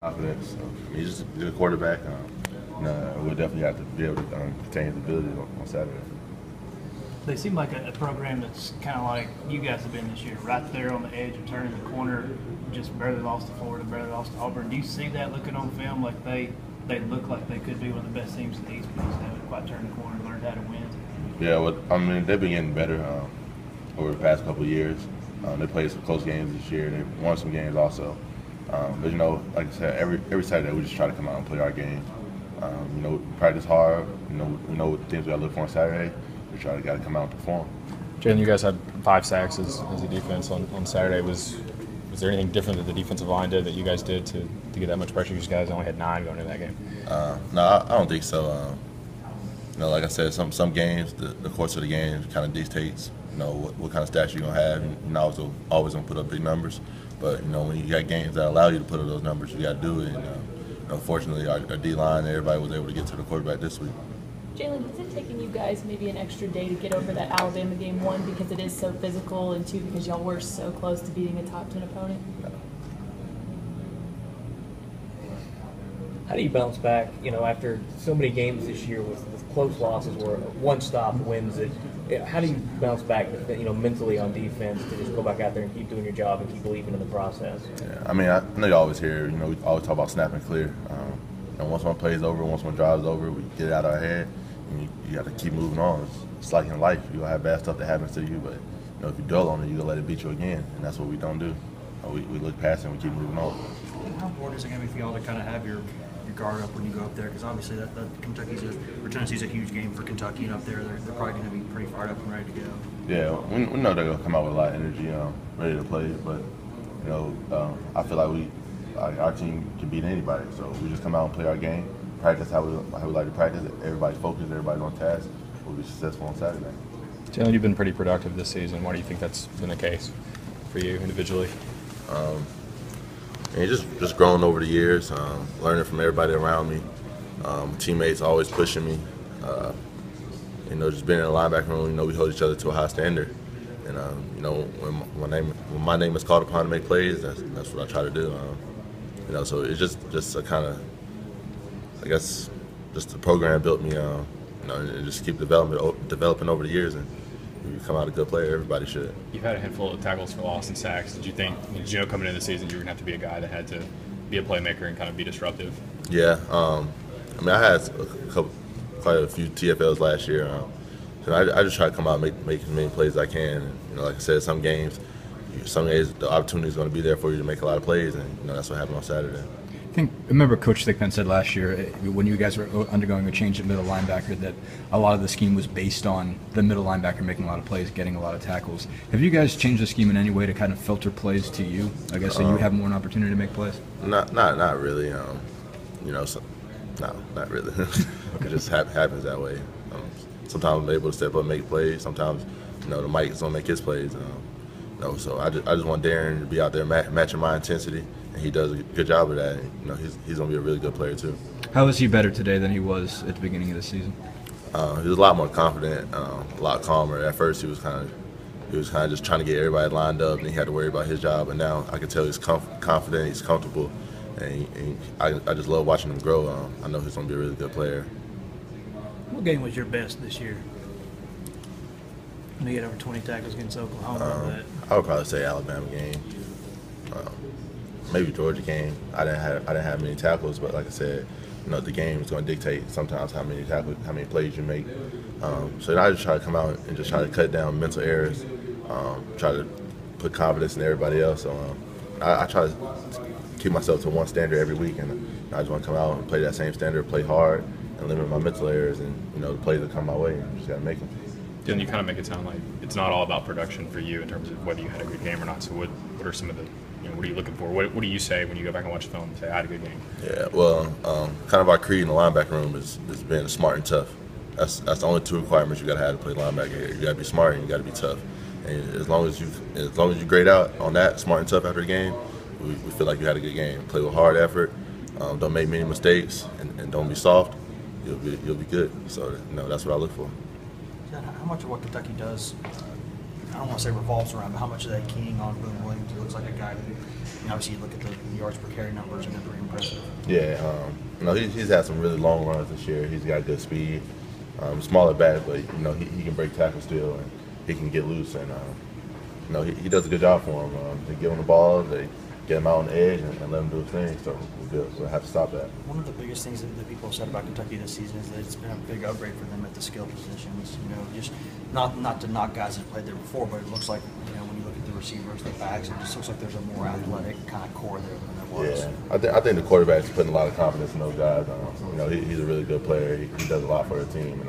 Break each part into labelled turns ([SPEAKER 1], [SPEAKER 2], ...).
[SPEAKER 1] Confidence. He's just a quarterback. We'll definitely have to be able to contain his ability on Saturday.
[SPEAKER 2] They seem like a program that's kind of like you guys have been this year, right there on the edge of turning the corner. Just barely lost to Florida, barely lost to Auburn. Do you see that looking on film like they look like they could be one of the best teams in the East, but just haven't quite turned the corner, learned how to win?
[SPEAKER 1] Yeah, well, I mean, they've been getting better over the past couple of years. They played some close games this year. They won some games also. But like I said, every Saturday we just try to come out and play our game. Practice hard. We know what things we got to look for on Saturday. We got to come out and perform.
[SPEAKER 3] Jalen, you guys had 5 sacks as a defense on Saturday. Was there anything different that the defensive line did that you guys did to get that much pressure? You guys only had 9 going into that game.
[SPEAKER 1] No, I don't think so. Like I said, some games, the course of the game kind of dictates, what kind of stats you're going to have. You're not always going to put up big numbers. But, when you got games that allow you to put up those numbers, you got to do it. And, fortunately, our D-line, everybody was able to get to the quarterback this week.
[SPEAKER 4] Jalen, has it taken you guys maybe an extra day to get over that Alabama game, 1, because it is so physical, and 2, because y'all were so close to beating a top 10 opponent?
[SPEAKER 5] How do you bounce back, after so many games this year with close losses or one-stop wins? How do you bounce back, mentally on defense to just go back out there and keep doing your job and keep believing in the process?
[SPEAKER 1] Yeah, I mean, I know you always hear, we always talk about snap and clear. Once one play's over, once one drive's over, we get it out of our head, and you got to keep moving on. It's like in life. You're going to have bad stuff that happens to you, but if you dwell on it, you're going to let it beat you again, and that's what we don't do. We look past it and we keep moving on.
[SPEAKER 6] How important is it going to be for y'all to kind of have your guard up when you go up there? Because obviously that Tennessee's a huge game for Kentucky, and up there they're probably going to be pretty fired up and ready to go.
[SPEAKER 1] Yeah, we know they're going to come out with a lot of energy, ready to play. But I feel like our team can beat anybody. So we just come out and play our game, practice how we like to practice. Everybody's focused, everybody's on task. We'll be successful on Saturday.
[SPEAKER 3] Jalen, you've been pretty productive this season. Why do you think that's been the case for you individually?
[SPEAKER 1] And just growing over the years, learning from everybody around me, teammates always pushing me. Just being in the linebacker room, we hold each other to a high standard. And when my name is called upon to make plays, that's what I try to do. So it's just a kind of, I guess, just the program built me, and just keep developing over the years. And if you come out a good player, everybody should.
[SPEAKER 3] You've had a handful of tackles for loss and sacks. Did you coming into the season you were going to have to be a guy that had to be a playmaker and kind of be disruptive?
[SPEAKER 1] Yeah. I had quite a few TFLs last year. So I just try to come out and make as many plays as I can. And, like I said, some games the opportunity is going to be there for you to make a lot of plays, and that's what happened on Saturday.
[SPEAKER 7] I remember Coach Thigpen said last year when you guys were undergoing a change at middle linebacker that a lot of the scheme was based on the middle linebacker making a lot of plays, getting a lot of tackles. Have you guys changed the scheme in any way to kind of filter plays to you? I guess so you have more an opportunity to make plays.
[SPEAKER 1] Not really. No, not really. It just happens that way. Sometimes I'm able to step up and make plays. Sometimes, the Mike's gonna make his plays. So I just want Darren to be out there matching my intensity, and he does a good job of that. He's going to be a really good player too.
[SPEAKER 7] How is he better today than he was at the beginning of the season?
[SPEAKER 1] He was a lot more confident, a lot calmer. At first, he was kind of just trying to get everybody lined up, and he had to worry about his job. And now I can tell he's confident, he's comfortable, and I just love watching him grow. I know he's going to be a really good player.
[SPEAKER 2] What game was your best this year? You had over 20 tackles against Oklahoma.
[SPEAKER 1] I would probably say Alabama game, maybe Georgia game. I didn't have many tackles, but like I said, the game is going to dictate sometimes how many plays you make. So I just try to come out and just try to cut down mental errors, try to put confidence in everybody else. So I try to keep myself to one standard every week, and I just want to come out and play that same standard, play hard, and limit my mental errors, and the plays that come my way. You just got to make them.
[SPEAKER 3] Then you kind of make it sound like it's not all about production for you in terms of whether you had a good game or not. So what are some of the, what are you looking for? What do you say when you go back and watch the film and say, I had a good game?
[SPEAKER 1] Yeah, well, kind of our creed in the linebacker room is being smart and tough. That's the only 2 requirements you got to have to play linebacker here. You got to be smart and you got to be tough. And as long as you grade out on that, smart and tough after a game, we feel like you had a good game. Play with hard effort, don't make many mistakes, and don't be soft. You'll be good. So that's what I look for.
[SPEAKER 6] How much of what Kentucky does I don't want to say revolves around, but how much are they keying on Boone Williams? He looks like a guy who, obviously you look at the yards per carry numbers and they're pretty impressive.
[SPEAKER 1] Yeah, he's had some really long runs this year. He's got good speed. Smaller back, but he can break tackles still, and he can get loose, and he does a good job for him. They give him the ball, they get him out on the edge, and let him do his thing. So we'll have to stop that.
[SPEAKER 6] One of the biggest things that people have said about Kentucky this season is that it's been a big upgrade for them at the skill positions. Just not to knock guys that played there before, but it looks like when you look at the receivers, the backs, it just looks like there's a more athletic kind of core there than there was.
[SPEAKER 1] Yeah, I think the quarterback's putting a lot of confidence in those guys. He's a really good player. He does a lot for the team,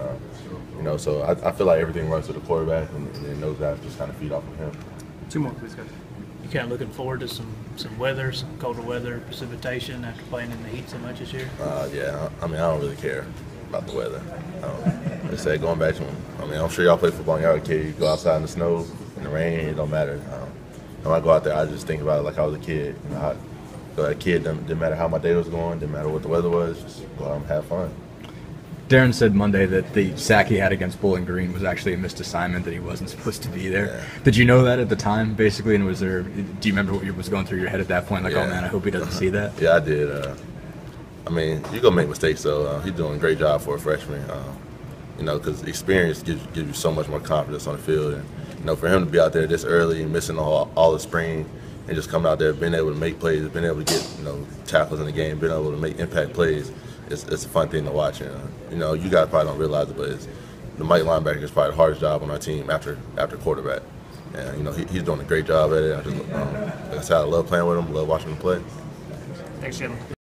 [SPEAKER 1] and so I feel like everything runs to the quarterback, and those guys just kind of feed off of him.
[SPEAKER 2] Two more, please, guys. You kind of looking forward to some weather, some colder weather, precipitation after playing in the heat so much this year?
[SPEAKER 1] Yeah, I don't really care about the weather. Like I said, going back to them, I'm sure y'all play football and y'all a kid. You go outside in the snow, in the rain, it don't matter. When I go out there, I just think about it like I was a kid. So a kid didn't matter how my day was going, didn't matter what the weather was, just go out and have fun.
[SPEAKER 7] Darren said Monday that the sack he had against Bowling Green was actually a missed assignment, that he wasn't supposed to be there.
[SPEAKER 1] Yeah.
[SPEAKER 7] Did you know that at the time, basically? And do you remember what was going through your head at that point? Like,
[SPEAKER 1] Yeah.
[SPEAKER 7] Oh man, I hope he doesn't see that.
[SPEAKER 1] Yeah, I did. You're gonna make mistakes, though. He's doing a great job for a freshman. Because experience gives you so much more confidence on the field, and for him to be out there this early and missing all the spring, and just coming out there, being able to make plays, being able to get tackles in the game, being able to make impact plays. It's a fun thing to watch, and you guys probably don't realize it, but the Mike linebacker is probably the hardest job on our team after quarterback, and he's doing a great job at it. Like I said, I love playing with him, love watching him play.
[SPEAKER 2] Thanks, Jalen.